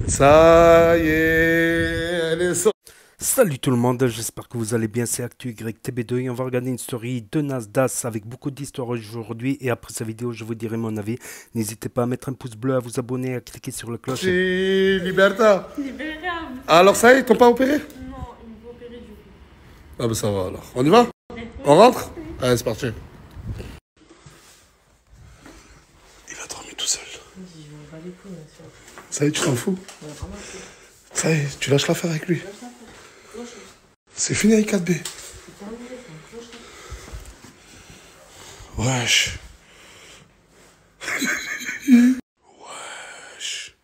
Ça y est, elle est sortie. Salut tout le monde, j'espère que vous allez bien, c'est ActuYTB2 et on va regarder une story de Nasdaq avec beaucoup d'histoires aujourd'hui et après cette vidéo je vous dirai mon avis. N'hésitez pas à mettre un pouce bleu, à vous abonner, à cliquer sur la cloche. Liberta. Libérable. Alors ça y est, ils t'ont pas opéré? Non, ils m'ont opéré du coup. Ah bah ça va alors. On y va? On rentre? Allez, c'est parti. Il va dormir tout seul. Ça y est, tu t'en fous? Ça y est, tu lâches l'affaire avec lui. C'est fini avec 4B. Wesh. Wesh.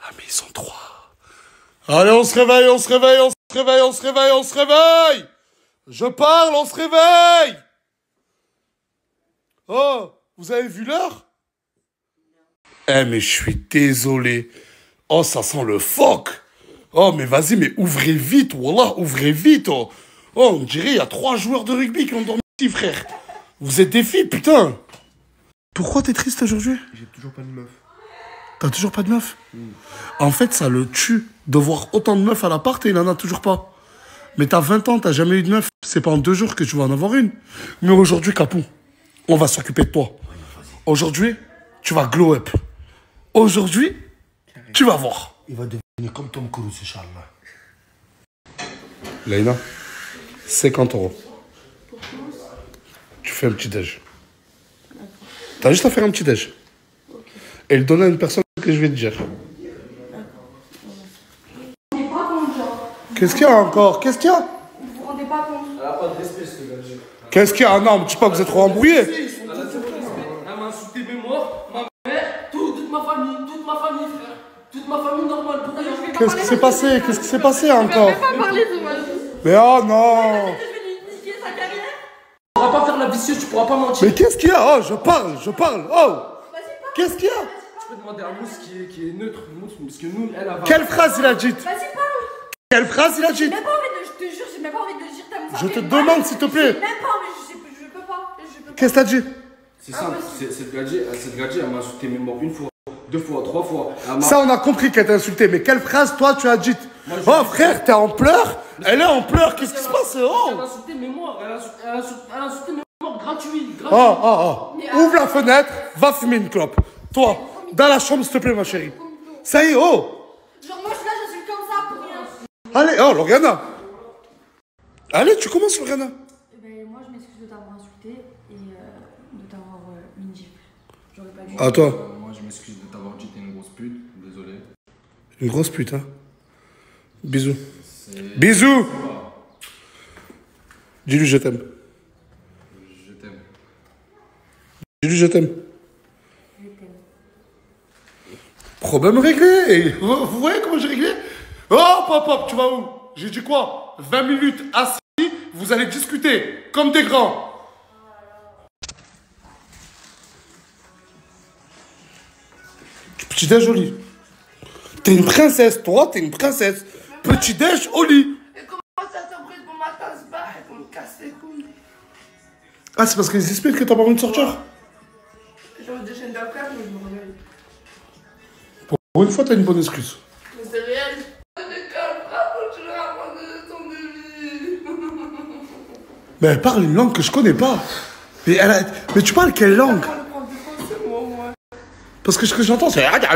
Ah mais ils sont trois. Allez, on se réveille, on se réveille, on se réveille, on se réveille, on se réveille. Je parle, on se réveille. Oh, vous avez vu l'heure? Eh mais je suis désolé. Oh, ça sent le phoque. Oh, mais vas-y, mais ouvrez vite, wallah, ouvrez vite. Oh, oh on dirait il y a 3 joueurs de rugby qui ont dormi ici, frère. Vous êtes des filles, putain. Pourquoi t'es triste aujourd'hui? J'ai toujours pas de meuf. T'as toujours pas de meuf? En fait, ça le tue de voir autant de meufs à l'appart et il en a toujours pas. Mais t'as 20 ans, t'as jamais eu de meuf. C'est pas en 2 jours que tu vas en avoir une. Mais aujourd'hui, Capou, on va s'occuper de toi. Aujourd'hui, tu vas glow up. Aujourd'hui, tu vas voir. Il va devenir comme Tom Cruise, Inch'Allah. Laïna, 50 €. Tu fais un petit déj. T'as juste à faire un petit déj. Et le donner à une personne que je vais te dire. Qu'est-ce qu'il y a encore? Qu'est-ce qu'il y a? Vous vous rendez pas compte? Elle a pas de respect, ce gars. Qu'est-ce qu'il y a? Non, mais dis pas que vous êtes trop embrouillés. Elle m'a insulté mémoire, ma mère, toute ma famille, frère. Toute ma famille normale pour rien. Qu'est-ce qui s'est passé? Qu'est-ce qui s'est passé encore? Je vais pas parler de moi. Mais oh non! Je vais lui niquer sa carrière. Tu pourras pas faire la vicieuse, tu pourras pas mentir. Mais qu'est-ce qu'il y a? Oh, je parle, je parle. Oh! Qu'est-ce qu'il y a? Tu peux demander à Mousse qui est neutre, Mousse, parce que nous, elle a. Quelle phrase il a dite? Vas-y, parle. Quelle phrase il a dite? J'ai même pas envie de. Je te jure, j'ai même pas envie de dire ta Je te demande, s'il te plaît. J'ai même pas envie, je peux pas. Qu'est-ce que t'as dit? C'est simple, cette gadget, elle m'a insulté mémoire 1 fois, 2 fois, 3 fois. Ça, on a compris qu'elle t'a insulté, mais quelle phrase, toi, tu as dite? Oh, frère, t'es en pleurs? Elle est en pleurs, qu'est-ce qui se passe? Elle Oh! a insulté mémoire, elle a insulté mémoire gratuit. Oh, oh, oh. Ouvre la fenêtre, va fumer une clope. Toi, dans la chambre, s'il te plaît, ma chérie. Ça y est, oh! Genre, moi, je suis là, je suis comme ça pour rien. Allez, oh, Loriana. Allez, tu commences, Loriana. Ben, moi, je m'excuse de t'avoir insulté et de t'avoir une gifle. J'aurais pas dû. À toi. Moi, je m'excuse de t'avoir dit t'es une grosse pute, désolé. Une grosse pute, hein. Bisous. Bisous. Dis-lui je t'aime. Je t'aime. Dis-lui je t'aime. Problème réglé. Et vous voyez comment j'ai réglé? Oh, pop, pop, tu vas où? J'ai dit quoi? 20 minutes assis, vous allez discuter comme des grands. Petit déj au lit. T'es une princesse, toi, t'es une princesse. Petit déj au lit. Et comment ça surprise pour ma tasse bas et qu'on me casse les couilles? Ah, c'est parce qu'ils expliquent que t'as pas envie de sortir? J'aurais des chaînes d'affaires, mais je me réveille. Pour une fois, t'as une bonne excuse. Mais c'est réel. Je calme, bravo, tu le racontes de ton début. Mais elle parle une langue que je connais pas. Mais tu parles quelle langue? Parce que ce que j'entends, c'est... Bravo,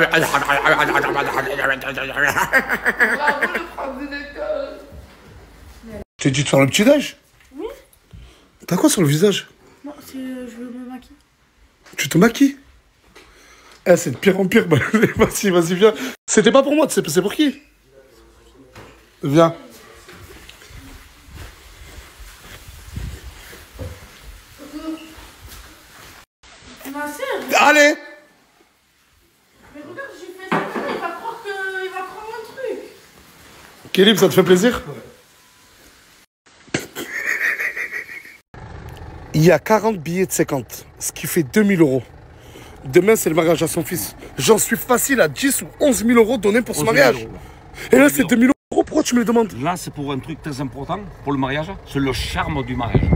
le prof de l'école. Tu t'es dit de faire le petit déj? Oui. T'as quoi sur le visage? Non, c'est je me maquille. Tu te maquilles? Eh, c'est de pire en pire. Vas-y, vas-y, viens. C'était pas pour moi, c'est pour qui? Viens. Ma sœur. Allez! Mais regarde, j'ai fait ça, il va croire qu'il va prendre mon truc. Kélim, ça te fait plaisir? Il y a 40 billets de 50, ce qui fait 2000 €. Demain, c'est le mariage à son fils. J'en suis facile à 10 ou 11 000 € donnés pour ce mariage. Et là, c'est 2000 €. Pourquoi tu me le demandes? Là, c'est pour un truc très important, pour le mariage. C'est le charme du mariage.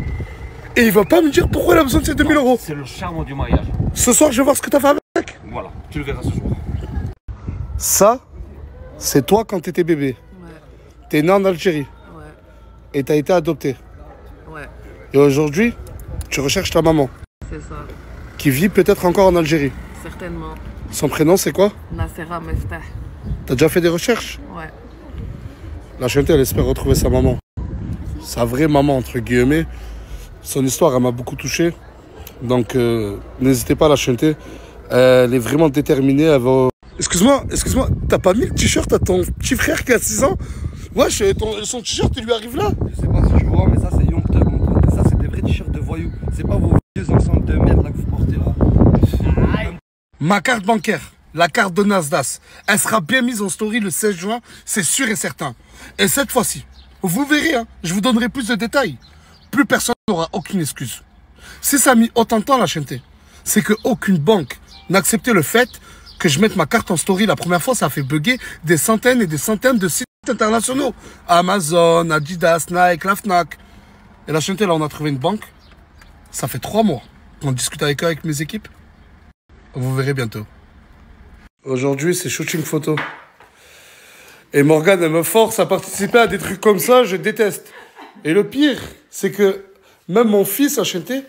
Et il va pas me dire pourquoi il a besoin de ces 2000 €. C'est le charme du mariage. Ce soir, je vais voir ce que t'as fait avec. Voilà, tu le verras ce soir. Ça, c'est toi quand t'étais bébé. Ouais, T'es né en Algérie ouais, et t'as été adopté. ouais, Et aujourd'hui, tu recherches ta maman, c'est ça. qui vit peut-être encore en Algérie. Certainement. Son prénom, c'est quoi? Nassera Meftah. T'as déjà fait des recherches? Ouais. La Chanté, elle espère retrouver sa maman. Sa vraie maman, entre guillemets. Son histoire, elle m'a beaucoup touché. Donc, n'hésitez pas à la chanter. Elle est vraiment déterminée. Elle va... Excuse-moi, t'as pas mis le t-shirt à ton petit frère qui a 6 ans? Ouais, son t-shirt, il lui arrive là. Je sais pas si tu vois, mais ça c'est Youngster, mon pote. Et ça c'est des vrais t-shirts de voyous. C'est pas vos vieux ensembles de merde là que vous portez là. Ma carte bancaire, la carte de Nasdaq, elle sera bien mise en story le 16 juin, c'est sûr et certain. Et cette fois-ci, vous verrez, hein, je vous donnerai plus de détails. Plus personne n'aura aucune excuse. Si ça a mis autant de temps à la chanter, c'est qu'aucune banque n'acceptait le fait que je mette ma carte en story. La première fois, ça a fait bugger des centaines et des centaines de sites internationaux. Amazon, Adidas, Nike, la Fnac. Et la chanter, là, on a trouvé une banque. Ça fait 3 mois qu'on discute avec eux, avec mes équipes. Vous verrez bientôt. Aujourd'hui, c'est shooting photo. Et Morgane, elle me force à participer à des trucs comme ça, je déteste. Et le pire, c'est que même mon fils a chanté.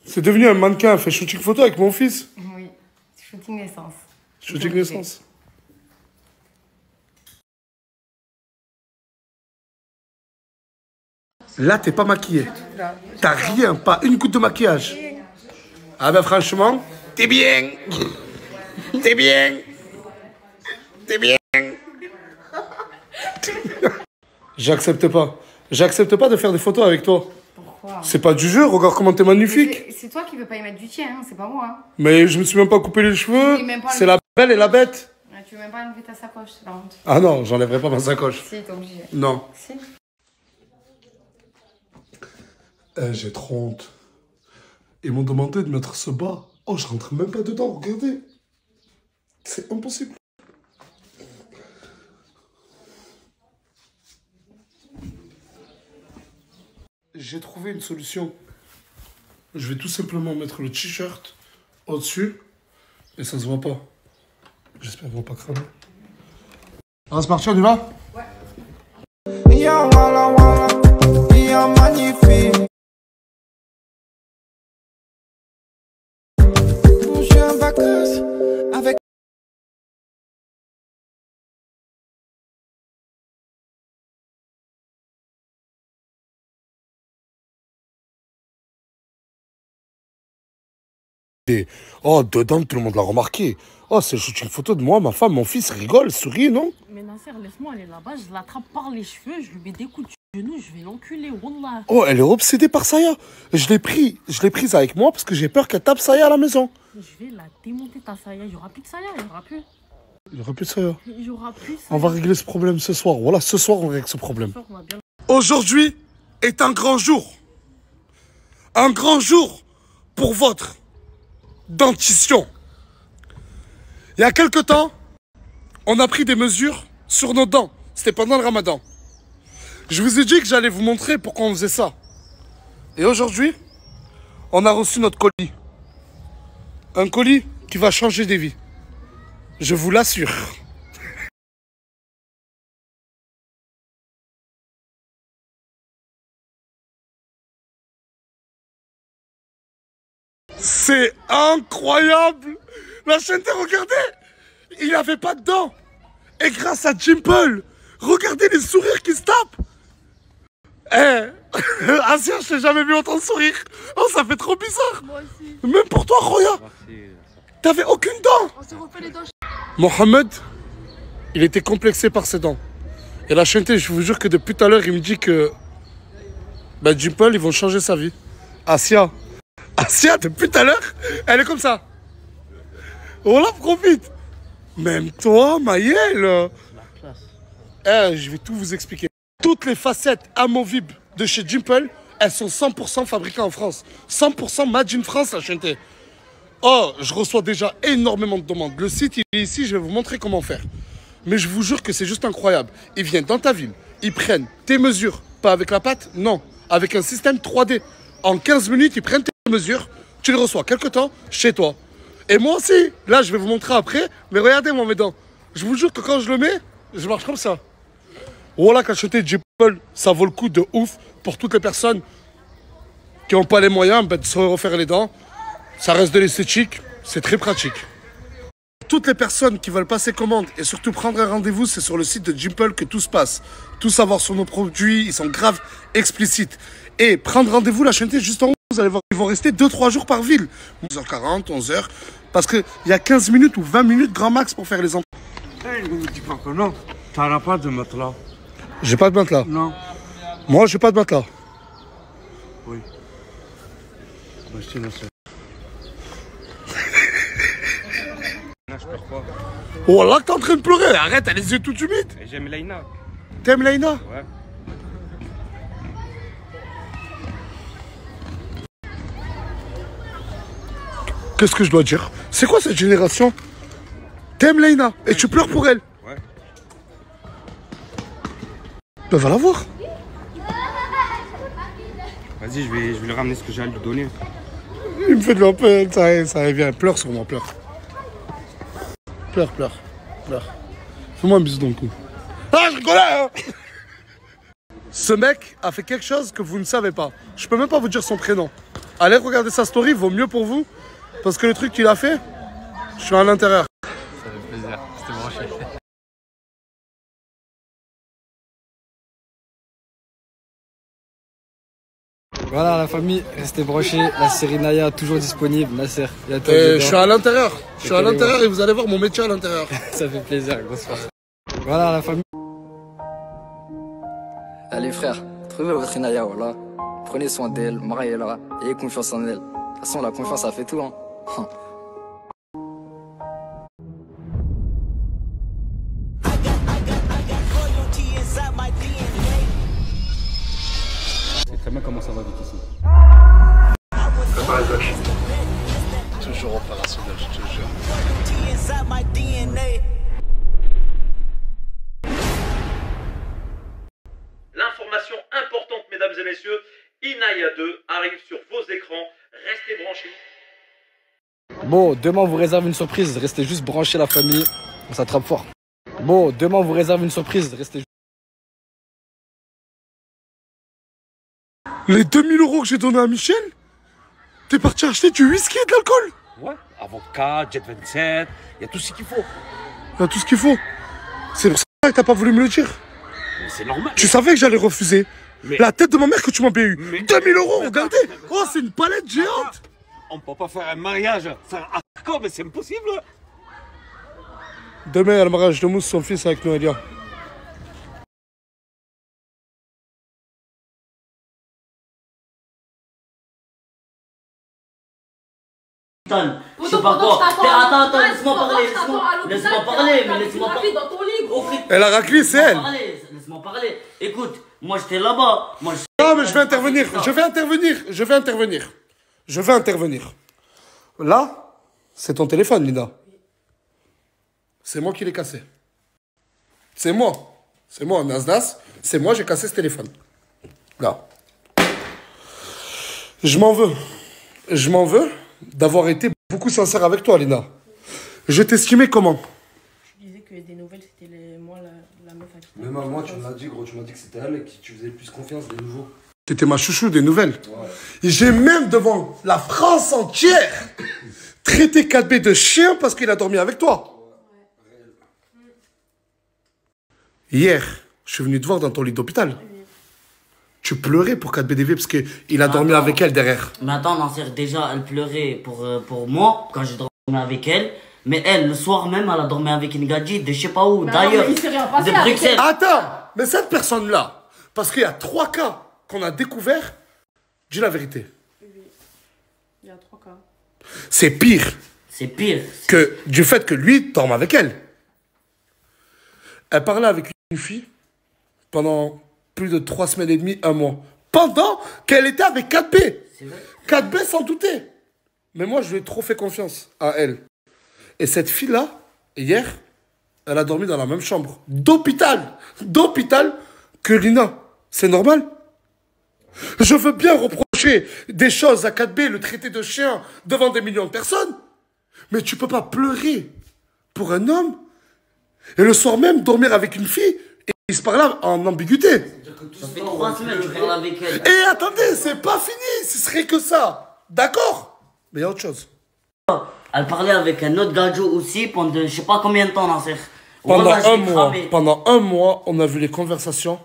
C'est devenu un mannequin, fait shooting photo avec mon fils. Oui, shooting naissance. Shooting naissance. Là, t'es pas maquillée. T'as rien, pas une goutte de maquillage. Ah ben franchement, t'es bien. T'es bien. T'es bien. J'accepte pas. J'accepte pas de faire des photos avec toi. Pourquoi? C'est pas du jeu, regarde comment t'es magnifique. C'est toi qui veux pas y mettre du tien, hein, c'est pas moi. Hein. Mais je me suis même pas coupé les cheveux. Oui, même pas C'est la belle et la bête. Tu veux même pas enlever ta sacoche, c'est la honte. Ah non, j'enlèverai pas ma sacoche. Si, t'es obligé. Non. Si. J'ai trop honte. Ils m'ont demandé de mettre ce bas. Oh, je rentre même pas dedans, regardez. C'est impossible. J'ai trouvé une solution. Je vais tout simplement mettre le t-shirt au-dessus et ça se voit pas. J'espère qu'ils vont pas cramer. On va se partir, on y va? Ouais. Ya wala wala, ya magnifique. Je suis en vacances avec. Oh, dedans, tout le monde l'a remarqué. Oh, c'est une photo de moi, ma femme, mon fils rigole, sourit, non? Mais Nasser, laisse-moi aller là-bas, je l'attrape par les cheveux, je lui mets des coups de genoux, je vais l'enculer, wallah. Oh, elle est obsédée par Saya. Je l'ai prise avec moi parce que j'ai peur qu'elle tape Saya à la maison. Je vais la démonter ta Saya, il n'y aura plus de Saya, il n'y aura plus. Il n'y aura plus de Saya. Il n'y aura plus de Saya. On va régler ce problème ce soir. Voilà, ce soir, on règle ce problème. Aujourd'hui est un grand jour. Un grand jour pour votre dentition. Il y a quelque temps, on a pris des mesures sur nos dents. C'était pendant le ramadan. Je vous ai dit que j'allais vous montrer pourquoi on faisait ça. Et aujourd'hui, on a reçu notre colis. Un colis qui va changer des vies. Je vous l'assure. C'est incroyable! La chaîne, regardez! Il n'avait pas de dents! Et grâce à Jimple, regardez les sourires qui se tapent! Asia, je t'ai jamais vu autant sourire! Oh, ça fait trop bizarre! Moi aussi. Même pour toi, Roya! T'avais aucune dent! On s'est refait les dents. Mohamed, il était complexé par ses dents. Et la chaîne, je vous jure que depuis tout à l'heure, il me dit que Jimple, ils vont changer sa vie. Asia, depuis tout à l'heure, elle est comme ça. On la profite. Même toi, Maëlle. Je vais tout vous expliquer. Toutes les facettes amovibles de chez Jimple, elles sont 100% fabriquées en France. 100% made in France, la chaîne. Oh, je reçois déjà énormément de demandes. Le site, il est ici, je vais vous montrer comment faire. Mais je vous jure que c'est juste incroyable. Ils viennent dans ta ville, ils prennent tes mesures. Pas avec la pâte, non. Avec un système 3D. En 15 minutes, ils prennent tes mesures. tu les reçois quelque temps chez toi. Et moi aussi, là je vais vous montrer après, mais regardez-moi mes dents. Je vous jure que quand je le mets, je marche comme ça. Voilà qu'acheter J-Pol, ça vaut le coup de ouf pour toutes les personnes qui n'ont pas les moyens de se refaire les dents. Ça reste de l'esthétique, c'est très pratique. Toutes les personnes qui veulent passer commande et surtout prendre un rendez-vous, c'est sur le site de J-Pol que tout se passe. Tout savoir sur nos produits, ils sont grave explicites. Et prendre rendez-vous, la chaîne est juste en haut, vous allez voir, ils vont rester 2-3 jours par ville. 11h40, 11h, parce qu'il y a 15 minutes ou 20 minutes grand max pour faire les entretiens. Ne me dis pas que non. T'en as pas de matelas. J'ai pas de matelas. Non. Moi, j'ai pas de matelas. Oui. Moi, je tiens ça. Non, je pleure pas. Oh là, t'es en train de pleurer. Arrête, t'as les yeux tout humides. Et j'aime Laina. T'aimes Laina? Ouais. Qu'est-ce que je dois dire? C'est quoi cette génération? T'aimes Laina et tu pleures pour elle? Ouais. Ben va la voir. Vas-y, je vais lui ramener ce que j'ai à lui donner. Il me fait de la peine, ça revient. Pleure sur moi, pleure. Pleure, pleure, pleure. Fais-moi un bisou dans le cou. Ah, je rigolais, hein. Ce mec a fait quelque chose que vous ne savez pas. Je peux même pas vous dire son prénom. Allez regarder sa story, vaut mieux pour vous. Parce que le truc qu'il a fait, je suis à l'intérieur. Ça fait plaisir, c'était branché. Voilà la famille, restez branchés. La série Naya toujours disponible. Nasser, il y a toi Et dedans. je suis à l'intérieur. Je suis à l'intérieur et vous allez voir mon métier à l'intérieur. Ça fait plaisir, grosse force. Voilà la famille. Allez frère, trouvez votre Naya, voilà. Prenez soin d'elle, mariez-la, ayez confiance en elle. De toute façon, la confiance, ça fait tout, hein. C'est très bien comment ça va vite ici. Toujours opérationnel, je te jure. L'information importante, mesdames et messieurs, Inaya 2 arrive sur vos écrans. Restez branchés. Bon, demain on vous réserve une surprise. Restez juste branchés la famille. On s'attrape fort. Bon, demain on vous réserve une surprise. Restez juste... Les 2000 € que j'ai donné à Michel, t'es parti acheter du whisky et de l'alcool? Ouais, avocat, Jet 27, il y a tout ce qu'il faut. Il y a tout ce qu'il faut. C'est pour ça que t'as pas voulu me le dire. Mais c'est normal. Tu savais que j'allais refuser. Mais... La tête de ma mère que tu m'as eu. Mais... 2000 €, regardez. Oh, c'est une palette géante. On peut pas faire un mariage sans accord, mais c'est impossible. Demain, il y a le mariage de Mousse, son fils, avec Noélia. Je sais pas quoi. Attends, laisse-moi parler. Laisse-moi parler, mais laisse-moi parler. Elle a raclé, c'est elle. Laisse-moi parler. Écoute, moi j'étais là-bas. Non, mais je vais intervenir. Je vais intervenir. Là, c'est ton téléphone, Lina. C'est moi qui l'ai cassé. C'est moi, Nasdas. C'est moi, j'ai cassé ce téléphone. Là. Je m'en veux d'avoir été beaucoup sincère avec toi, Lina. Je t'estimais comment? Tu disais que des nouvelles, c'était moi la meuf à qui. Même moi, tu me l'as dit, gros. Tu m'as dit que c'était elle et que tu faisais plus confiance des nouveaux. T'étais ma chouchou des nouvelles. Ouais. Et j'ai même devant la France entière traité 4B de chien parce qu'il a dormi avec toi. Hier, je suis venu te voir dans ton lit d'hôpital. Tu pleurais pour 4BDV parce qu'il a dormi avec elle derrière. Mais attends, Nasser, déjà, elle pleurait pour moi quand j'ai dormi avec elle. Mais elle, le soir même, elle a dormi avec une gadget de je sais pas où, d'ailleurs, de Bruxelles. Attends, mais cette personne-là, parce qu'il y a 3 cas qu'on a découverts, dis la vérité. Oui, il y a 3 cas. C'est pire. C'est pire. Que du fait que lui dorme avec elle. Elle parlait avec une fille pendant plus de 3 semaines et demie, 1 mois. Pendant qu'elle était avec 4B. 4B s'en doutait. Mais moi, je lui ai trop fait confiance à elle. Et cette fille-là, hier, elle a dormi dans la même chambre. D'hôpital que Lina. C'est normal? Je veux bien reprocher reprocher des choses à 4B, le traiter de chien devant des millions de personnes. Mais tu peux pas pleurer pour un homme et le soir même dormir avec une fille et il se parle en ambiguïté. Ça fait 3 semaines que tu parles avec elle. Et attendez, c'est pas fini, ce serait que ça. D'accord? Mais il y a autre chose. Elle parlait avec un autre gadjo aussi pendant je sais pas combien de temps, Nasser. Pendant un mois, on a vu les conversations.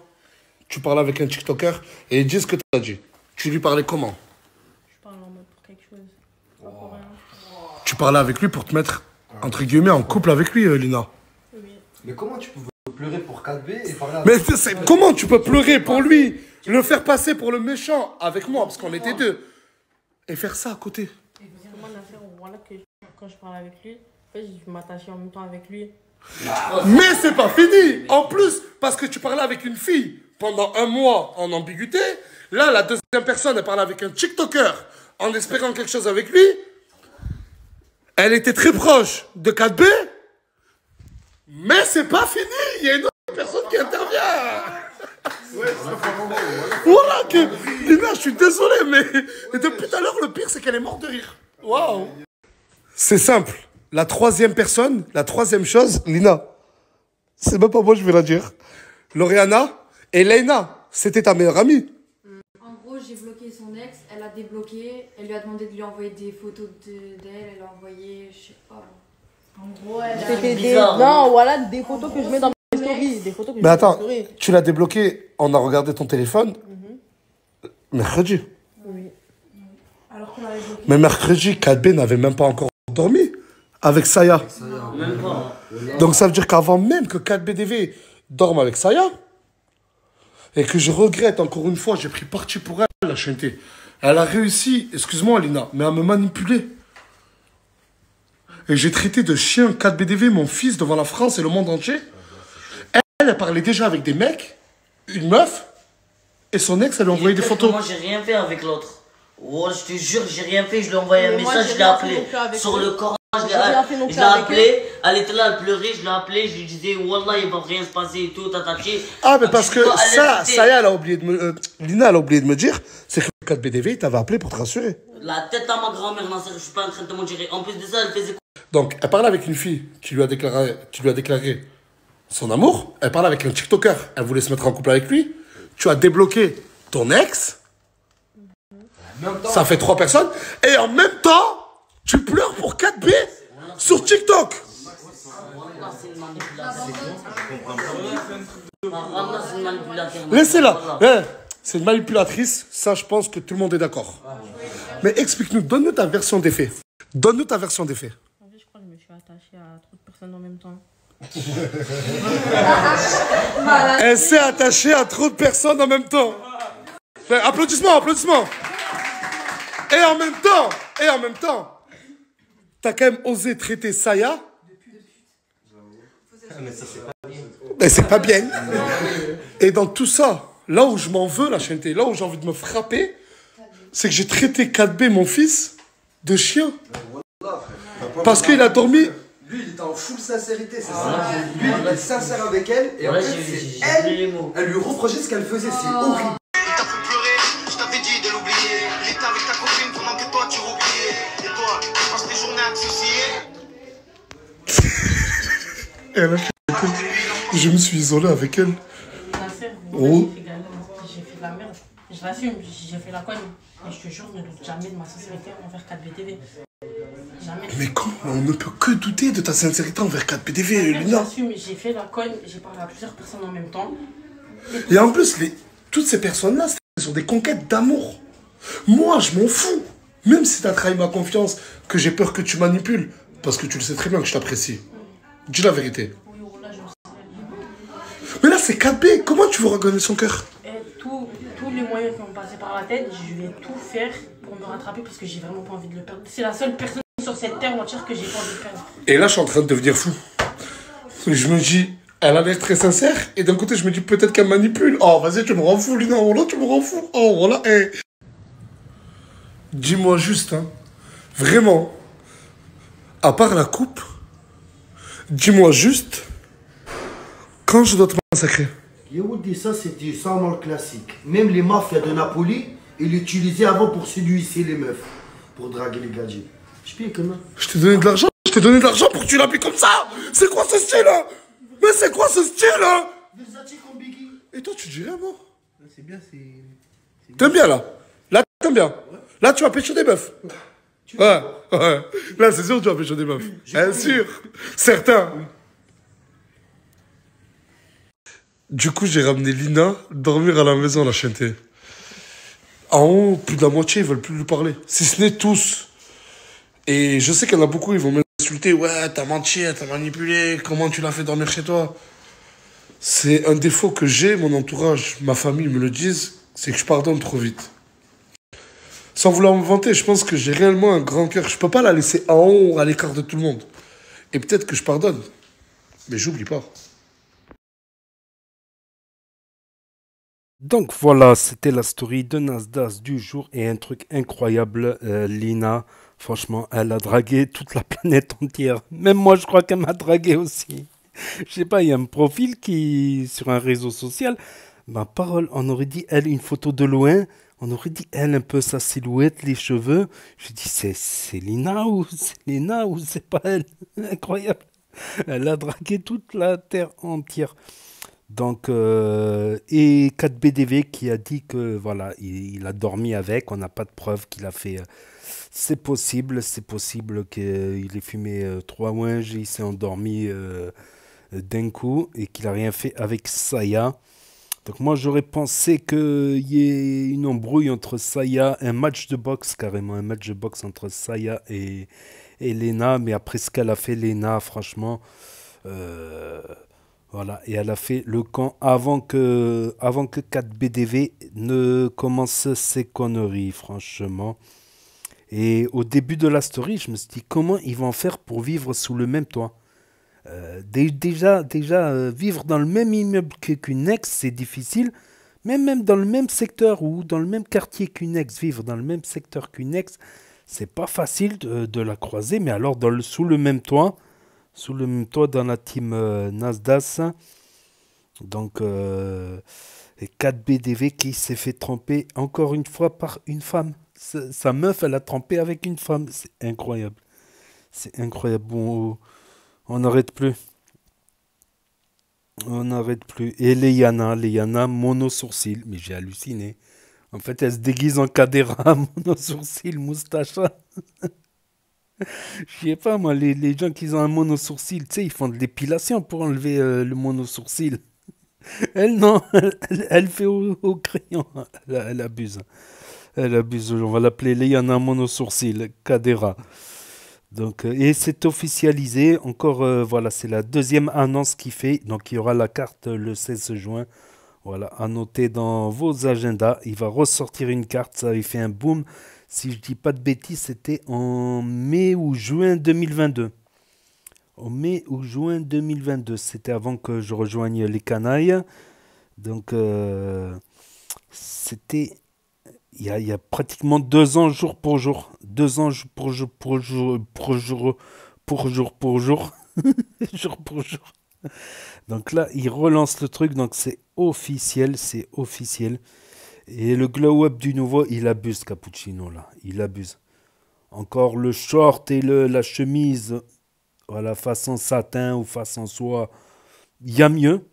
Tu parlais avec un TikToker et ils disent ce que tu as dit. Tu lui parlais comment? Je parle en mode pour quelque chose. Pas pour rien. Tu parlais avec lui pour te mettre, entre guillemets, en couple avec lui, Lina. Oui. Mais comment tu peux pleurer pour 4B et parler Mais comment tu peux pleurer pour lui, le faire passer pour le méchant avec moi, parce qu'on était deux, et faire ça à côté? Moi, Nasser, voilà que quand je parle avec lui, en fait, je m'attachais en même temps avec lui. Mais c'est pas fini. En plus, parce que tu parlais avec une fille pendant un mois en ambiguïté, là, la deuxième personne, elle parlait avec un TikToker en espérant quelque chose avec lui. Elle était très proche de 4B, mais c'est pas fini. Il y a une autre personne qui intervient. Voilà que... Lina, je suis désolé, mais depuis tout à l'heure, le pire, c'est qu'elle est morte de rire. Waouh. C'est simple. La troisième personne, la troisième chose, Lina, c'est même pas moi, je vais la dire. Lauriana et Leïna, c'était ta meilleure amie. En gros, j'ai bloqué son ex, elle a débloqué, elle lui a demandé de lui envoyer des photos d'elle, elle a envoyé, je sais pas. En gros, elle a... C'était des... Non, voilà, des photos que je mets dans mes stories. Des photos que je Mais mets attends, dans mes stories. tu l'as débloqué, on a regardé ton téléphone, mercredi. Oui. Alors qu'on l'avait bloqué. Mais mercredi, 4B n'avait même pas encore dormi avec Saya. Même pas. Donc ça veut dire qu'avant même que 4BDV dorme avec Saya, et que je regrette encore une fois, j'ai pris parti pour elle, la chanter. Elle a réussi, excuse-moi Lina, mais à me manipuler. Et j'ai traité de chien 4BDV mon fils devant la France et le monde entier. Elle parlait déjà avec des mecs, une meuf, et son ex, elle lui a envoyé des photos. Moi, j'ai rien fait avec l'autre. Oh, je te jure, j'ai rien fait. Je lui ai envoyé un message, je l'ai appelé. Sur le Coran, je l'ai appelé. Elle était là, elle pleurait, je l'ai appelé. Je lui disais, Wallah, il va rien se passer et tout, tatati. Ah, mais parce que ça, Saya, elle a oublié de me... Lina, elle a oublié de me dire, c'est que 4BDV, il t'avait appelé pour te rassurer. La tête à ma grand-mère, Nasser, je suis pas en train de te mentir. En plus de ça, elle faisait quoi? Donc, elle parlait avec une fille qui lui a déclaré son amour. Elle parlait avec un TikToker. Elle voulait se mettre en couple avec lui. Tu as débloqué ton ex. Ça fait 3 personnes. Et en même temps, tu pleures pour 4B sur TikTok. Laissez-la. C'est une manipulatrice. Ça, je pense que tout le monde est d'accord. Mais explique-nous, donne-nous ta version des faits. Donne-nous ta version des faits. En fait, je crois que je me suis attachée à trop de personnes en même temps. Elle s'est attachée à trop de personnes en même temps. Applaudissements, applaudissements. Et en même temps, t'as quand même osé traiter Saya. Mais c'est pas bien. Et dans tout ça, là où je m'en veux, la chaîneté, là où j'ai envie de me frapper, c'est que j'ai traité 4B, mon fils, de chien. Parce qu'il a dormi... Lui, il était en full sincérité, c'est ça. Lui, il est sincère avec elle, et en fait, c'est elle lui reprochait ce qu'elle faisait, c'est horrible. Il t'a fait pleurer, je t'avais dit de l'oublier. Il était avec ta copine pendant que toi tu oubliais. Et toi, tu passes tes journées à te soucier. Elle a fait... Je me suis isolé avec elle. Oh. J'ai fait de la merde. Je l'assume, j'ai fait la conne. Et je te jure, ne doute jamais de ma sincérité envers 4BDV. Jamais. Mais comment? On ne peut que douter de ta sincérité envers 4BDV, Lina. J'assume, j'ai fait la conne, j'ai parlé à plusieurs personnes en même temps. Et en plus, toutes ces personnes-là, ce sont des conquêtes d'amour. Moi, je m'en fous. Même si t'as trahi ma confiance, que j'ai peur que tu manipules. Parce que tu le sais très bien que je t'apprécie. Dis la vérité. Mais là, c'est 4B. Comment tu veux regagner son cœur? Tous les moyens qui m'ont passé par la tête, je vais tout faire pour me rattraper parce que j'ai vraiment pas envie de le perdre. C'est la seule personne sur cette terre entière que j'ai pas envie de perdre. Et là, je suis en train de devenir fou. Je me dis, elle a l'air très sincère. Et d'un côté, je me dis peut-être qu'elle manipule. Oh, vas-y, tu me rends fou, Lina. Oh là, tu me rends fou. Oh, voilà. Hey. Dis-moi juste, hein. Vraiment. À part la coupe, dis-moi juste, quand je dois te massacrer. Yehoudi, ça c'est du sang classique. Même les mafias de Napoli, Il l'utilisait avant pour séduire les meufs. Pour draguer les gadgets. Je paye comment? Je t'ai donné de l'argent. Je t'ai donné de l'argent pour que tu l'appliques comme ça. C'est quoi ce style là? Mais c'est quoi ce style là? Et toi, tu dirais moi? C'est bien, c'est... T'aimes bien là? Là, t'aimes bien? Là, tu vas pêcher des meufs. Ouais, ouais. Là, c'est sûr que tu vas pêcher des meufs. Bien sûr. Certain. Du coup, j'ai ramené Lina dormir à la maison, la chienneté. En haut, plus de la moitié, ils veulent plus lui parler. Si ce n'est tous. Et je sais qu'il y en a beaucoup, ils vont m'insulter. Ouais, t'as menti, t'as manipulé. Comment tu l'as fait dormir chez toi? C'est un défaut que j'ai, mon entourage, ma famille me le disent, c'est que je pardonne trop vite. Sans vouloir me vanter, je pense que j'ai réellement un grand cœur. Je peux pas la laisser en haut, à l'écart de tout le monde. Et peut-être que je pardonne. Mais j'oublie pas. Donc voilà, c'était la story de Nasdaq du jour et un truc incroyable, Lina, franchement, elle a dragué toute la planète entière. Même moi, je crois qu'elle m'a dragué aussi. Je sais pas, il y a un profil qui, sur un réseau social, ma parole, on aurait dit elle une photo de loin, on aurait dit elle un peu sa silhouette, les cheveux. Je dis c'est Lina ou c'est pas elle? Incroyable. Elle a dragué toute la terre entière. Donc, et 4BDV qui a dit que voilà, il a dormi avec, on n'a pas de preuve qu'il a fait. C'est possible qu'il ait fumé 3 ouinges, il s'est endormi d'un coup et qu'il n'a rien fait avec Saya. Donc moi j'aurais pensé qu'il y ait une embrouille entre Saya, un match de boxe carrément, un match de boxe entre Saya et Lena, mais après ce qu'elle a fait Lena, franchement... Voilà, et elle a fait le camp avant que 4BDV ne commence ses conneries, franchement. Et au début de la story, je me suis dit, comment ils vont faire pour vivre sous le même toit? Déjà, vivre dans le même immeuble qu'une ex, c'est difficile. Mais même dans le même secteur ou dans le même quartier qu'une ex, vivre dans le même secteur qu'une ex, c'est pas facile de la croiser. Mais alors, sous le même toit dans la team Nasdaq. Donc, 4BDV qui s'est fait tromper encore une fois par une femme. Sa meuf, elle a trompé avec une femme. C'est incroyable. C'est incroyable. Bon, on n'arrête plus. On n'arrête plus. Et Léana, mono-sourcil. Mais j'ai halluciné. En fait, elle se déguise en Kadera, mono-sourcil, moustacha. Je sais pas, moi, les gens qui ont un mono-sourcil, tu sais, ils font de l'épilation pour enlever le mono-sourcil. Elle, non, elle fait au crayon. Elle abuse. Elle abuse. On va l'appeler Léana mono-sourcil, Kadera. Donc, et c'est officialisé. Encore, voilà, c'est la deuxième annonce qu'il fait. Donc, il y aura la carte le 16 juin. Voilà, à noter dans vos agendas. Il va ressortir une carte. Ça avait fait un boom. Si je dis pas de bêtises, c'était en mai ou juin 2022. En mai ou juin 2022. C'était avant que je rejoigne les canailles. Donc, c'était il y a pratiquement 2 ans jour pour jour. 2 ans jour pour jour. Jour pour jour. Donc là, il relance le truc. Donc c'est officiel, Et le glow-up du nouveau, il abuse, Cappuccino, là. Il abuse. Encore le short et la chemise, voilà, façon satin ou façon soie. Il y a mieux,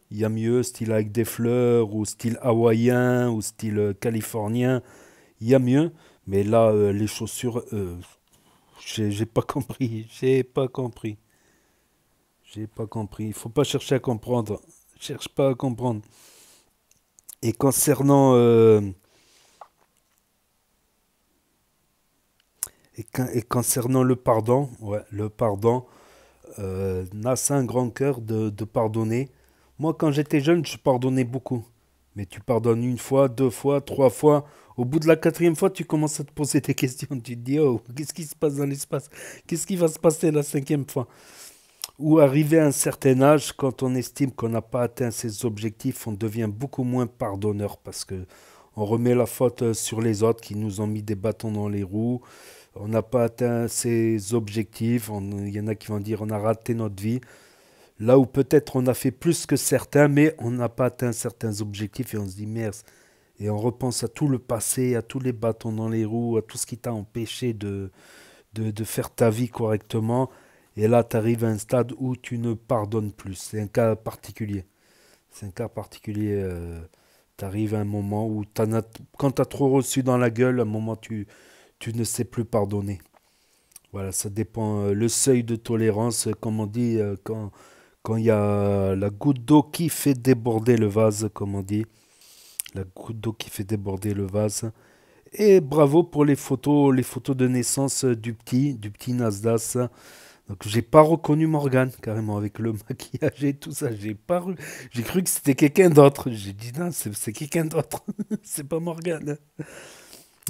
style avec des fleurs, ou style hawaïen, ou style californien. Il y a mieux. Mais là, les chaussures, j'ai pas compris. Il faut pas chercher à comprendre. Cherche pas à comprendre. Et concernant le pardon, Nas a un grand cœur de pardonner. Moi, quand j'étais jeune, je pardonnais beaucoup. Mais tu pardonnes 1 fois, 2 fois, 3 fois. Au bout de la 4e fois, tu commences à te poser des questions. Tu te dis, oh, qu'est-ce qui se passe dans l'espace? Qu'est-ce qui va se passer la 5e fois? Ou arrivé à un certain âge, quand on estime qu'on n'a pas atteint ses objectifs, on devient beaucoup moins pardonneur parce que on remet la faute sur les autres qui nous ont mis des bâtons dans les roues. On n'a pas atteint ses objectifs. Il y en a qui vont dire on a raté notre vie. Là où peut-être on a fait plus que certains, mais on n'a pas atteint certains objectifs et on se dit merde, Et on repense à tout le passé, à tous les bâtons dans les roues, à tout ce qui t'a empêché de faire ta vie correctement. Et là, tu arrives à un stade où tu ne pardonnes plus. C'est un cas particulier. C'est un cas particulier. Tu arrives à un moment où, quand tu as trop reçu dans la gueule, à un moment, tu ne sais plus pardonner. Voilà, ça dépend. Le seuil de tolérance, comme on dit, quand il y a la goutte d'eau qui fait déborder le vase, comme on dit. La goutte d'eau qui fait déborder le vase. Et bravo pour les photos de naissance du petit Nasdas. Donc j'ai pas reconnu Morgane, carrément, avec le maquillage et tout ça. J'ai cru que c'était quelqu'un d'autre. J'ai dit non, c'est quelqu'un d'autre. C'est pas Morgane.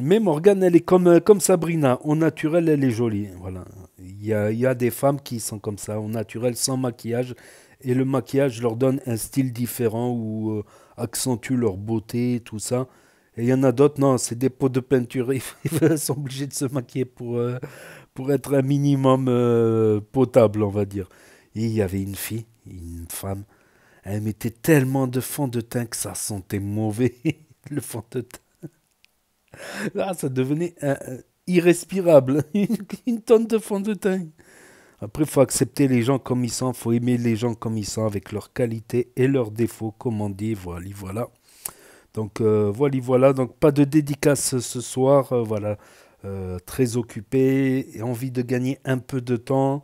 Mais Morgane, elle est comme Sabrina. Au naturel, elle est jolie. Voilà. Il y a des femmes qui sont comme ça, au naturel, sans maquillage. Et le maquillage leur donne un style différent ou accentue leur beauté, tout ça. Et il y en a d'autres, non, c'est des pots de peinture. Ils sont obligés de se maquiller pour être un minimum potable, on va dire. Et il y avait une femme, elle mettait tellement de fond de teint que ça sentait mauvais, le fond de teint. Là, ça devenait irrespirable, une tonne de fond de teint. Après, il faut accepter les gens comme ils sont, il faut aimer les gens comme ils sont, avec leurs qualités et leurs défauts, comme on dit, voilà. Donc, voilà, donc pas de dédicace ce soir, voilà, très occupé, et envie de gagner un peu de temps,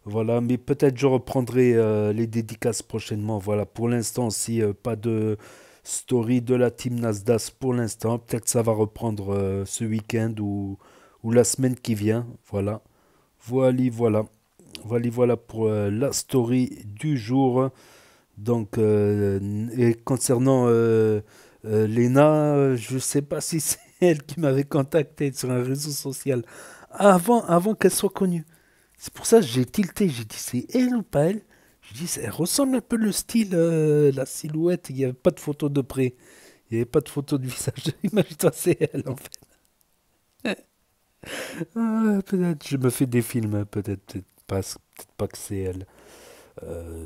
voilà, mais peut-être je reprendrai les dédicaces prochainement, voilà, pour l'instant, si pas de story de la team Nasdas pour l'instant, peut-être ça va reprendre ce week-end ou la semaine qui vient, voilà. Voilà pour la story du jour. Donc, et concernant Léna, je ne sais pas si c'est elle qui m'avait contacté sur un réseau social avant qu'elle soit connue. C'est pour ça que j'ai tilté, j'ai dit c'est elle ou pas elle. Je dis elle ressemble un peu le style, la silhouette, il n'y avait pas de photo de près, il n'y avait pas de photo de visage. Imagine-toi, c'est elle en fait. Peut-être je me fais des films, peut-être pas que c'est elle.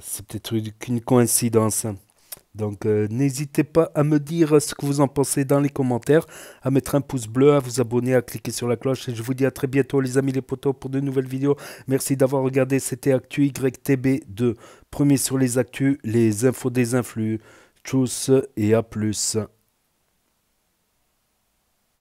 C'est peut-être qu'une coïncidence. Donc n'hésitez pas à me dire ce que vous en pensez dans les commentaires, à mettre un pouce bleu, à vous abonner, à cliquer sur la cloche. Et je vous dis à très bientôt les amis les potos pour de nouvelles vidéos. Merci d'avoir regardé, c'était Actu YTB2. Premier sur les actus, les infos des influx. Tchuss et à plus.